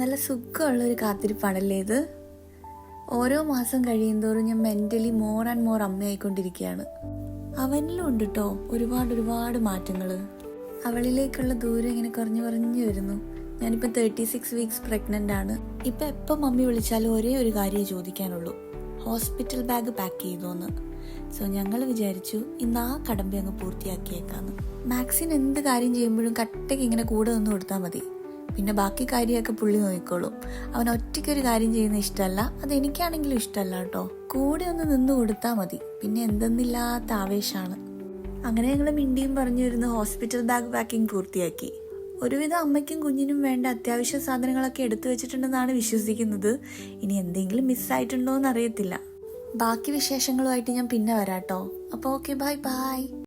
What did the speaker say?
നല്ല സുഖമുള്ളൊരു കാത്തിരിപ്പാണല്ലേ ഇത്. ഓരോ മാസം കഴിയുന്തോറും ഞാൻ മെന്റലി മോർ ആൻഡ് മോർ അമ്മയായിക്കൊണ്ടിരിക്കുകയാണ്. അവനിലും ഉണ്ട് കേട്ടോ ഒരുപാട് മാറ്റങ്ങൾ. അവളിലേക്കുള്ള ദൂരം ഇങ്ങനെ കുറഞ്ഞു വരുന്നു. ഞാനിപ്പോൾ 36 വീക്സ് പ്രഗ്നൻ്റ് ആണ്. ഇപ്പം എപ്പോൾ മമ്മി വിളിച്ചാലും ഒരേ ഒരു കാര്യമേ ചോദിക്കാനുള്ളൂ, ഹോസ്പിറ്റൽ ബാഗ് പാക്ക് ചെയ്തോന്ന്. സോ ഞങ്ങൾ വിചാരിച്ചു ഇന്ന് ആ കടമ്പ അങ്ങ് പൂർത്തിയാക്കിയേക്കാന്ന്. മാക്സിന് എന്ത് കാര്യം ചെയ്യുമ്പോഴും കട്ടയ്ക്ക് ഇങ്ങനെ കൂടെ നിന്ന് കൊടുത്താൽ മതി, പിന്നെ ബാക്കി കാര്യമൊക്കെ പുള്ളി നോക്കിക്കോളും. അവൻ ഒറ്റയ്ക്കൊരു കാര്യം ചെയ്യുന്ന ഇഷ്ടമല്ല, അത് എനിക്കാണെങ്കിലും ഇഷ്ടമല്ല കേട്ടോ. കൂടെ ഒന്ന് നിന്ന് കൊടുത്താൽ മതി, പിന്നെ എന്തെന്നില്ലാത്ത ആവേശമാണ്. അങ്ങനെ ഞങ്ങൾ മിണ്ടിയും പറഞ്ഞു വരുന്ന ഹോസ്പിറ്റൽ ബാഗ് പാക്കിംഗ് പൂർത്തിയാക്കി. ഒരുവിധം അമ്മയ്ക്കും കുഞ്ഞിനും വേണ്ട അത്യാവശ്യ സാധനങ്ങളൊക്കെ എടുത്തു വെച്ചിട്ടുണ്ടെന്നാണ് വിശ്വസിക്കുന്നത്. ഇനി എന്തെങ്കിലും മിസ്സായിട്ടുണ്ടോ എന്ന് അറിയത്തില്ല. ബാക്കി വിശേഷങ്ങളുമായിട്ട് ഞാൻ പിന്നെ വരാട്ടോ. അപ്പോൾ ഓക്കെ, ബൈ.